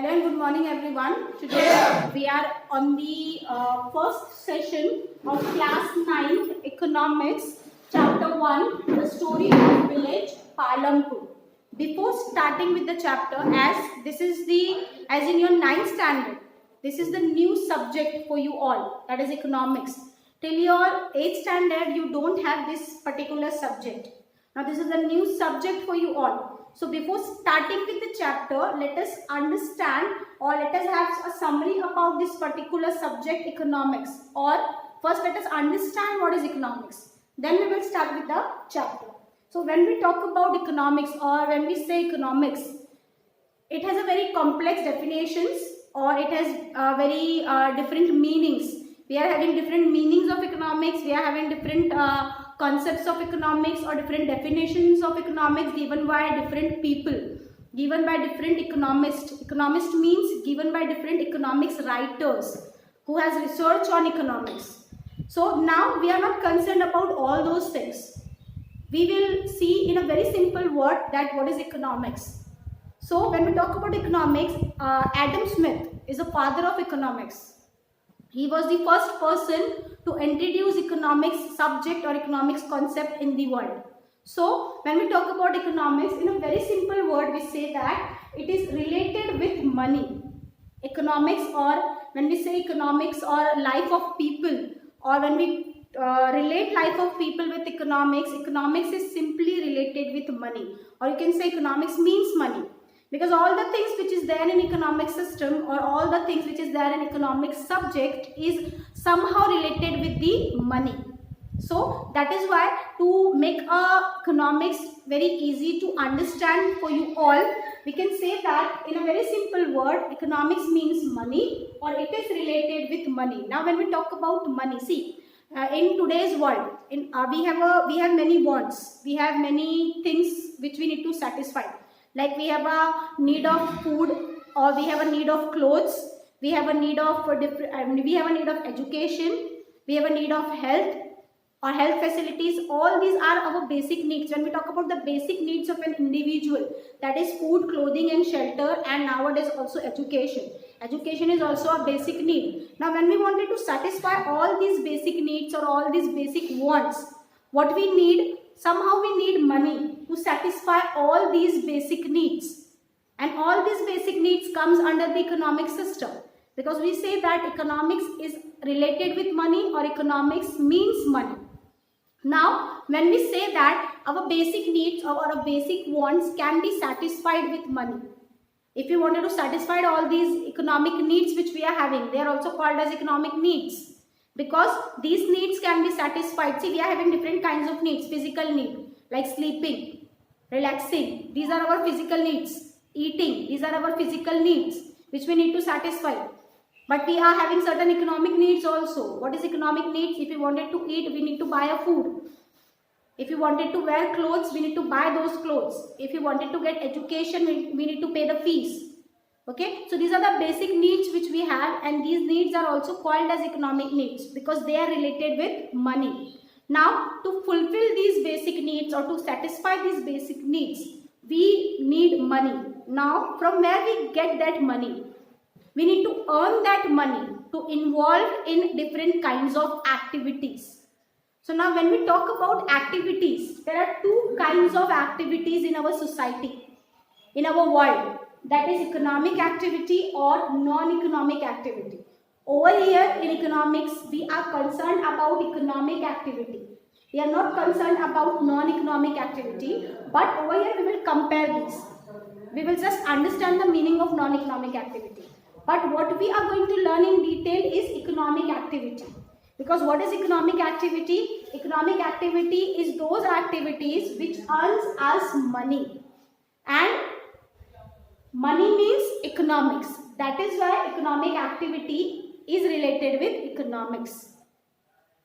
Hello and good morning everyone. Today we are on the first session of class 9 economics chapter 1, the story of village Palampur. Before starting with the chapter, as in your 9th standard, this is the new subject for you all, that is economics. Till your 8th standard you don't have this particular subject. Now this is a new subject for you all. So before starting with the chapter, let us understand or let us have a summary about this particular subject, economics. Or first let us understand what is economics. Then we will start with the chapter. So when we talk about economics or when we say economics, it has a very complex definitions or it has very different meanings. We are having different meanings of economics. We are having different concepts of economics or different definitions of economics given by different people, given by different economists. Economist means given by different economics writers who has research on economics. So now we are not concerned about all those things. We will see in a very simple word that what is economics. So when we talk about economics, Adam Smith is a father of economics. He was the first person to introduce economics subject or economics concept in the world. So when we talk about economics, in a very simple word, we say that it is related with money. Economics, or when we say economics or life of people, or when we relate life of people with economics, economics is simply related with money. Or you can say economics means money. Because all the things which is there in economic system or all the things which is there in economic subject is somehow related with the money. So that is why to make economics very easy to understand for you all, we can say that in a very simple word, economics means money or it is related with money. Now when we talk about money, see, in today's world, we have many wants, we have many things which we need to satisfy. Like we have a need of food, or we have a need of clothes, we have a need of education, we have a need of health or health facilities. All these are our basic needs. When we talk about the basic needs of an individual, that is food, clothing and shelter, and nowadays also education. Education is also a basic need. Now when we wanted to satisfy all these basic needs or all these basic wants, what we need, somehow we need money to satisfy all these basic needs. And all these basic needs comes under the economic system. Because we say that economics is related with money or economics means money. Now, when we say that our basic needs or our basic wants can be satisfied with money. If you wanted to satisfy all these economic needs which we are having, they are also called as economic needs. Because these needs can be satisfied. See, we are having different kinds of needs. Physical need, like sleeping, relaxing. These are our physical needs. Eating, these are our physical needs which we need to satisfy. But we are having certain economic needs also. What is economic needs? If we wanted to eat, we need to buy a food. If you wanted to wear clothes, we need to buy those clothes. If you wanted to get education, we need to pay the fees. Okay, so these are the basic needs which we have, and these needs are also called as economic needs because they are related with money. Now, to fulfill these basic needs or to satisfy these basic needs, we need money. Now, from where we get that money? We need to earn that money to involve in different kinds of activities. So now when we talk about activities, there are two kinds of activities in our society, in our world. That is economic activity or non-economic activity. Over here in economics, we are concerned about economic activity. We are not concerned about non-economic activity, but over here we will compare these. We will just understand the meaning of non-economic activity. But what we are going to learn in detail is economic activity. Because what is economic activity? Economic activity is those activities which earns us money. And money means economics. That is why economic activity is related with economics.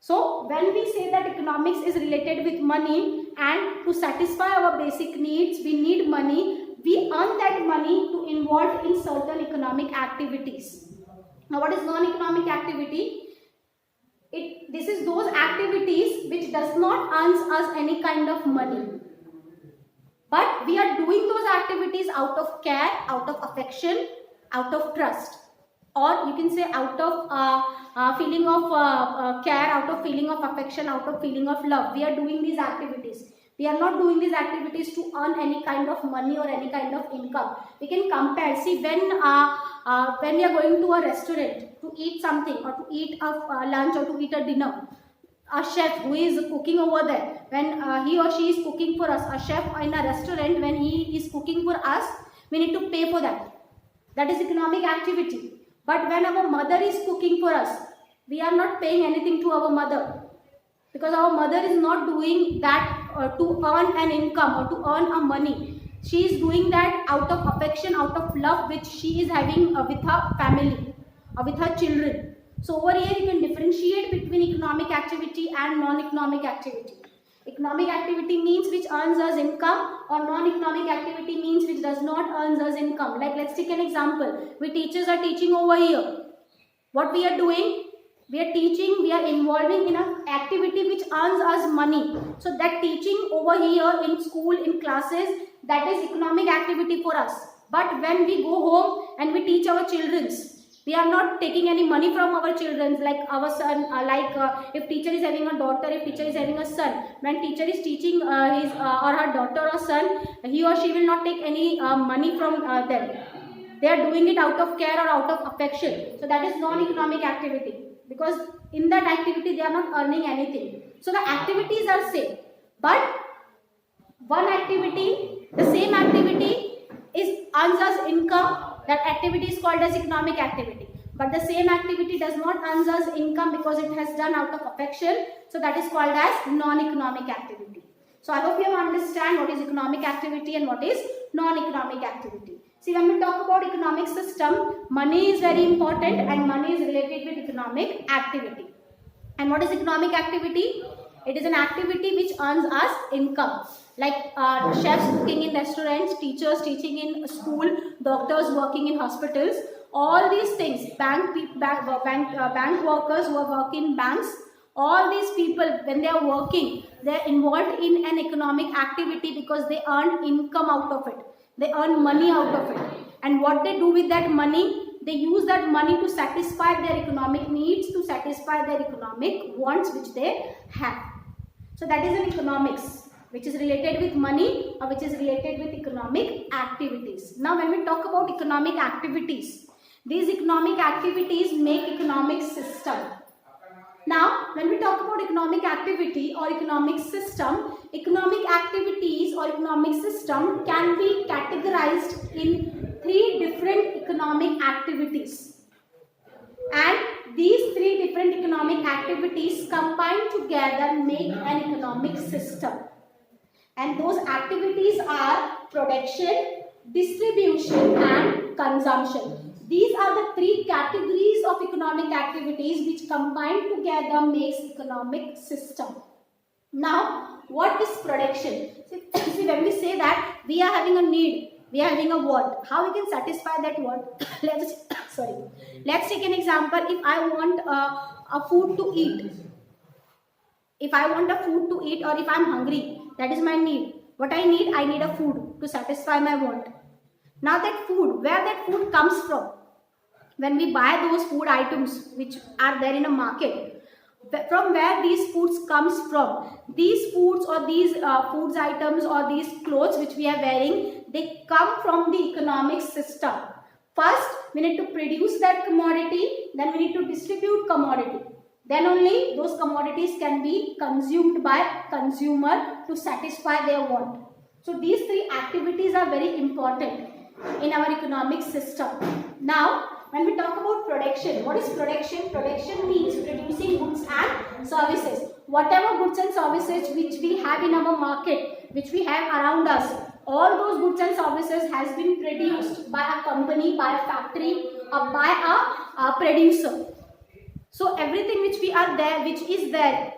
So when we say that economics is related with money and to satisfy our basic needs, we need money. We earn that money to involve in certain economic activities. Now what is non-economic activity? This is those activities which does not earn us any kind of money. But we are doing those activities out of care, out of affection, out of trust, or you can say out of feeling of care, out of feeling of affection, out of feeling of love, we are doing these activities. We are not doing these activities to earn any kind of money or any kind of income. We can compare. See, when we are going to a restaurant to eat something, or to eat a lunch, or to eat a dinner, a chef who is cooking over there, when he or she is cooking for us, a chef in a restaurant, when he is cooking for us, we need to pay for that. That is economic activity. But when our mother is cooking for us, we are not paying anything to our mother, because our mother is not doing that to earn an income or to earn a money. She is doing that out of affection, out of love which she is having with her family or with her children. So over here you can differentiate between economic activity and non-economic activity. Economic activity means which earns us income, or non-economic activity means which does not earn us income. Like, let's take an example. We teachers are teaching over here. What we are doing? We are teaching, we are involving in an activity which earns us money. So that teaching over here in school, in classes, that is economic activity for us. But when we go home and we teach our children, we are not taking any money from our children, like our son, if teacher is having a daughter, if teacher is having a son, when teacher is teaching his or her daughter or son, he or she will not take any money from them. They are doing it out of care or out of affection. So that is non-economic activity, because in that activity they are not earning anything. So the activities are same, but one activity, the same activity is earns us income. That activity is called as economic activity. But the same activity does not earn us income because it has done out of affection. So that is called as non-economic activity. So I hope you understand what is economic activity and what is non-economic activity. See, when we talk about economic system, money is very important, and money is related with economic activity. And what is economic activity? It is an activity which earns us income. Like chefs cooking in restaurants, teachers teaching in school, doctors working in hospitals, all these things, bank workers who are working in banks, all these people, when they are working, they are involved in an economic activity because they earn income out of it. They earn money out of it. And what they do with that money, they use that money to satisfy their economic needs, to satisfy their economic wants which they have. So that is an economics, which is related with money or which is related with economic activities. Now when we talk about economic activities, these economic activities make economic system. Now when we talk about economic activity or economic system, economic activities or economic system can be categorized in 3 different economic activities. And these 3 different economic activities combined together make an economic system. And those activities are production, distribution and consumption. These are the 3 categories of economic activities which combined together makes economic system. Now, what is production? See, when we say that we are having a need, we are having a want, how we can satisfy that want? Let's take an example. If I want a food to eat, if I want a food to eat, or if I'm hungry, that is my need. What I need a food to satisfy my want. Now that food, where that food comes from? When we buy those food items which are there in a market, from where these foods comes from? These foods or these foods items or these clothes which we are wearing, they come from the economic system. First, we need to produce that commodity, then we need to distribute commodity. Then only those commodities can be consumed by consumer to satisfy their want. So these 3 activities are very important in our economic system. Now, when we talk about production, what is production? Production means producing goods and services. Whatever goods and services which we have in our market, which we have around us, all those goods and services has been produced by a company, by a factory, or by a producer. So everything which is there,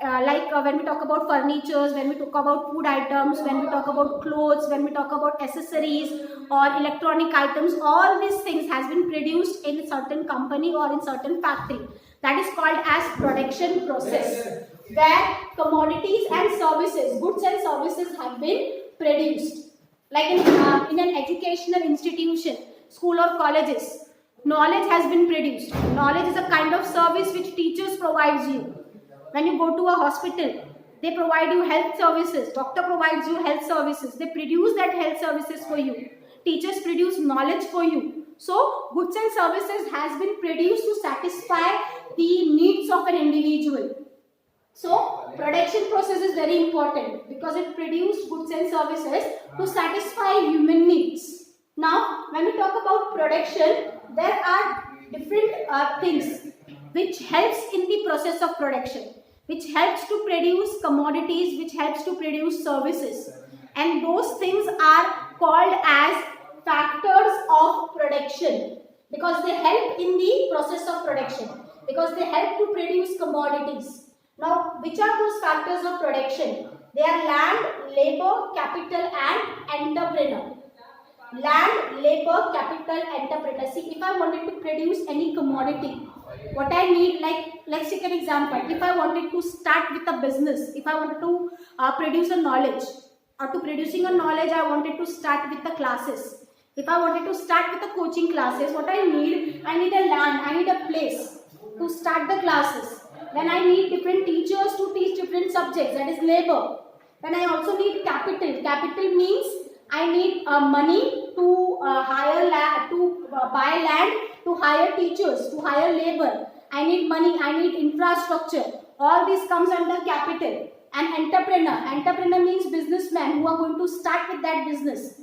when we talk about furnitures, when we talk about food items, when we talk about clothes, when we talk about accessories or electronic items, all these things has been produced in a certain company or in certain factory. That is called as production process, where commodities and services, goods and services have been produced. Like in an educational institution, school or colleges, Knowledge has been produced. Knowledge is a kind of service which teachers provides you. When you go to a hospital, they provide you health services. Doctor provides you health services. They produce that health services for you. Teachers produce knowledge for you. So goods and services has been produced to satisfy the needs of an individual. So production process is very important because it produced goods and services to satisfy human needs. Now, when we talk about production, there are different things which helps in the process of production, which helps to produce commodities, which helps to produce services, and those things are called as factors of production because they help in the process of production, because they help to produce commodities. Now, which are those factors of production? They are land, labor, capital and entrepreneur. Land, labor, capital, entrepreneur. See, if I wanted to produce any commodity, what I need, like let's take an example. If I wanted to start with a business, if I wanted to produce a knowledge, or to producing a knowledge, I wanted to start with the classes. If I wanted to start with the coaching classes, what I need a land, I need a place to start the classes. Then I need different teachers to teach different subjects, that is labor. Then I also need capital. Capital means I need money to buy land, to hire teachers, to hire labor. I need money, I need infrastructure. All this comes under capital. And entrepreneur. Entrepreneur means businessman who are going to start with that business.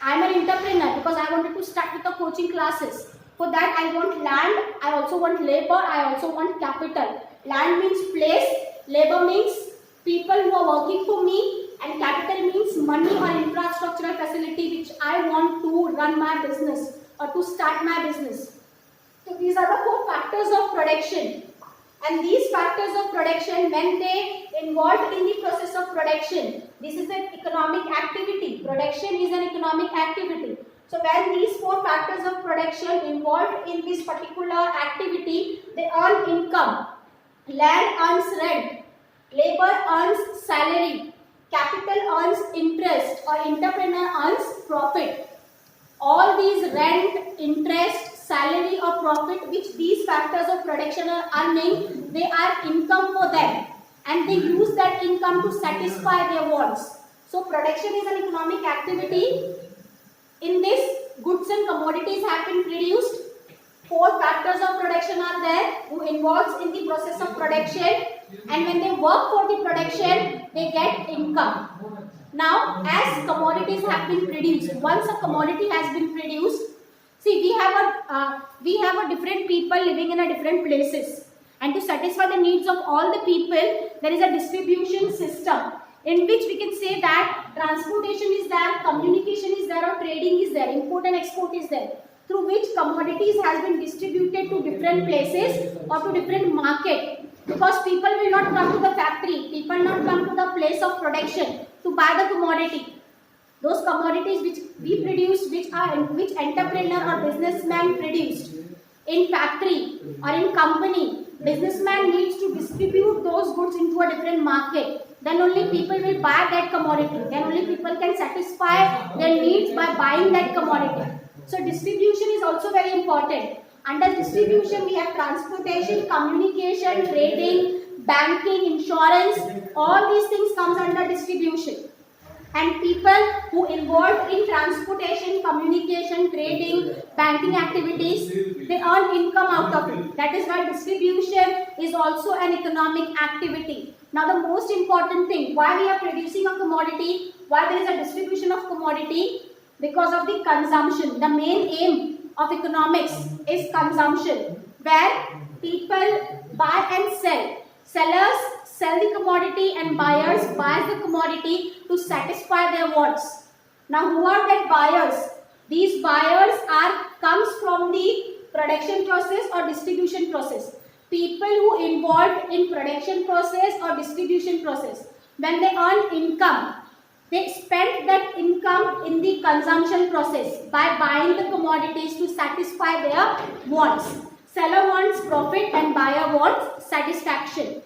I am an entrepreneur because I wanted to start with the coaching classes. For that I want land, I also want labor, I also want capital. Land means place, labor means people who are working for me, and capital means money or infrastructural facility which I want to run my business or to start my business. So these are the 4 factors of production. And these factors of production, when they involved in the process of production, this is an economic activity. Production is an economic activity. So when these 4 factors of production involved in this particular activity, they earn income. Land earns rent, labor earns salary, capital earns interest, or entrepreneur earns profit. All these rent, interest, salary or profit which these factors of production are earning, they are income for them, and they use that income to satisfy their wants. So production is an economic activity. In this, goods and commodities have been produced. 4 factors of production are there who involves in the process of production, and when they work for the production, they get income. Now, as commodities have been produced, once a commodity has been produced, see, we have a different people living in a different places, and to satisfy the needs of all the people, there is a distribution system in which we can say that transportation is there, communication is there, or trading is there, import and export is there, through which commodities has been distributed to different places or to different market. Because people will not come to the factory, people will not come to the place of production to buy the commodity. Those commodities which we produce, which entrepreneur or businessman produced in factory or in company, businessman needs to distribute those goods into a different market. Then only people will buy that commodity. Then only people can satisfy their needs by buying that commodity. So distribution is also very important. Under distribution, we have transportation, communication, trading, banking, insurance. All these things comes under distribution. And people who involved in transportation, communication, trading, banking activities, they earn income out of it. That is why distribution is also an economic activity. Now the most important thing, why we are producing a commodity, why there is a distribution of commodity, because of the consumption. The main aim of economics is consumption, where people buy and sell. Sellers sell the commodity and buyers buy the commodity to satisfy their wants. Now who are that buyers? These buyers comes from the production process or distribution process. People who involved in production process or distribution process, when they earn income, they spend that income in the consumption process by buying the commodities to satisfy their wants. Seller wants profit and buyer wants satisfaction.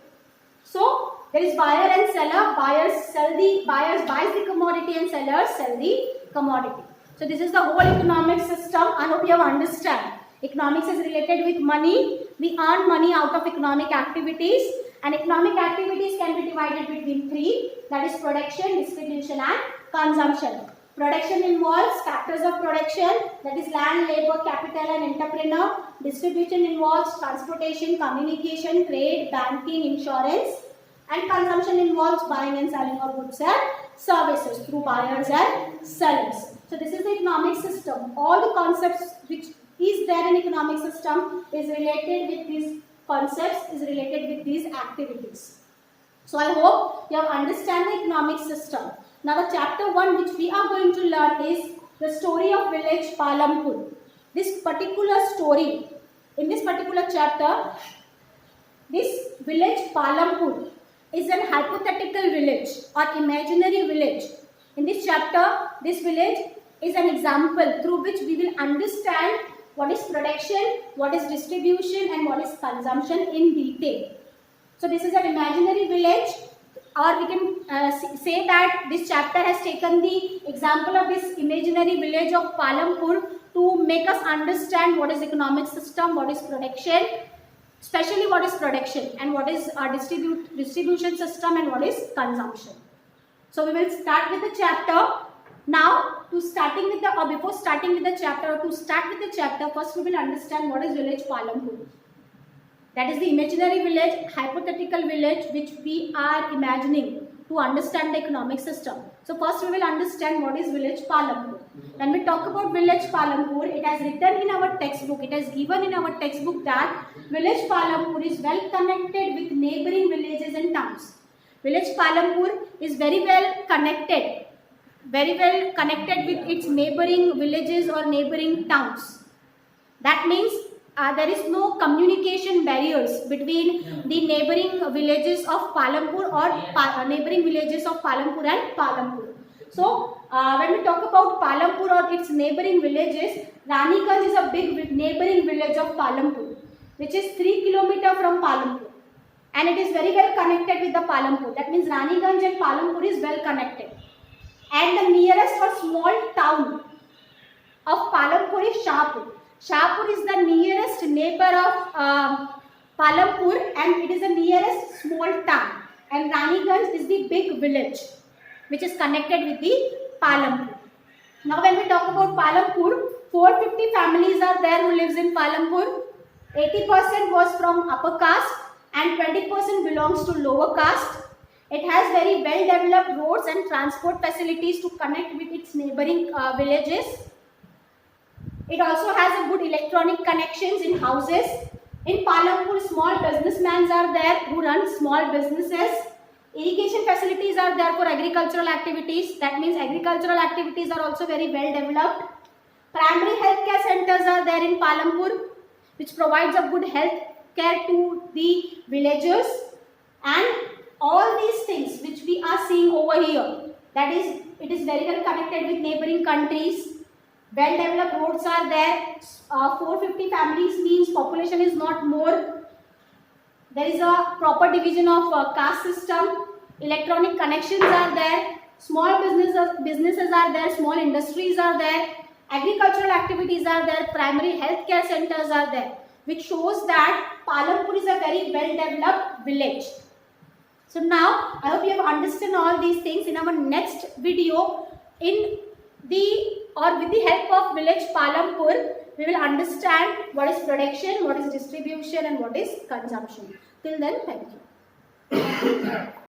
So there is buyer and seller. Buyers buys the commodity and sellers sell the commodity. So this is the whole economic system. I hope you have understand. Economics is related with money. We earn money out of economic activities, and economic activities can be divided between three, that is production, distribution and consumption. Production involves factors of production, that is land, labor, capital and entrepreneur. Distribution involves transportation, communication, trade, banking, insurance. And consumption involves buying and selling of goods and services through buyers and sellers. So this is the economic system. All the concepts which is there in economic system is related with these concepts, is related with these activities. So I hope you have understand the economic system. Now the chapter 1 which we are going to learn is the story of village Palampur. This particular story, in this particular chapter, this village Palampur is an hypothetical village or imaginary village. In this chapter, this village is an example through which we will understand what is production, what is distribution and what is consumption in detail. So this is an imaginary village, or we can say that this chapter has taken the example of this imaginary village of Palampur to make us understand what is economic system, what is production, especially what is production and what is our distribution system and what is consumption. So we will start with the chapter. Now before starting with the chapter, first we will understand what is village Palampur. That is the imaginary village, hypothetical village which we are imagining to understand the economic system. So first we will understand what is village Palampur. When we talk about village Palampur, it has written in our textbook, it has given in our textbook that village Palampur is well connected with neighboring villages and towns. Village Palampur is very well connected with its neighboring villages or neighboring towns. That means there is no communication barriers between the neighboring villages of Palampur or neighboring villages of Palampur and Palampur. So when we talk about Palampur or its neighboring villages, Raniganj is a big neighboring village of Palampur, which is 3 km from Palampur, and it is very well connected with the Palampur. That means Raniganj and Palampur is well connected. And the nearest or small town of Palampur is Shahpur. Shahpur is the nearest neighbor of Palampur, and it is the nearest small town. And Raniganj is the big village which is connected with the Palampur. Now when we talk about Palampur, 450 families are there who lives in Palampur. 80% was from upper caste and 20% belongs to lower caste. It has very well developed roads and transport facilities to connect with its neighboring villages. It also has a good electronic connections in houses. In Palampur, small businessmen are there who run small businesses. Irrigation facilities are there for agricultural activities. That means agricultural activities are also very well developed. Primary health care centers are there in Palampur, which provides a good health care to the villagers. And all these things which we are seeing over here, that is, it is very well connected with neighboring countries. Well developed roads are there. 450 families means population is not more. There is a proper division of caste system. Electronic connections are there. Small businesses are there. Small industries are there. Agricultural activities are there. Primary healthcare centers are there, which shows that Palampur is a very well developed village. So now I hope you have understood all these things. In our next video, with the help of village Palampur, we will understand what is production, what is distribution and what is consumption. Till then, thank you.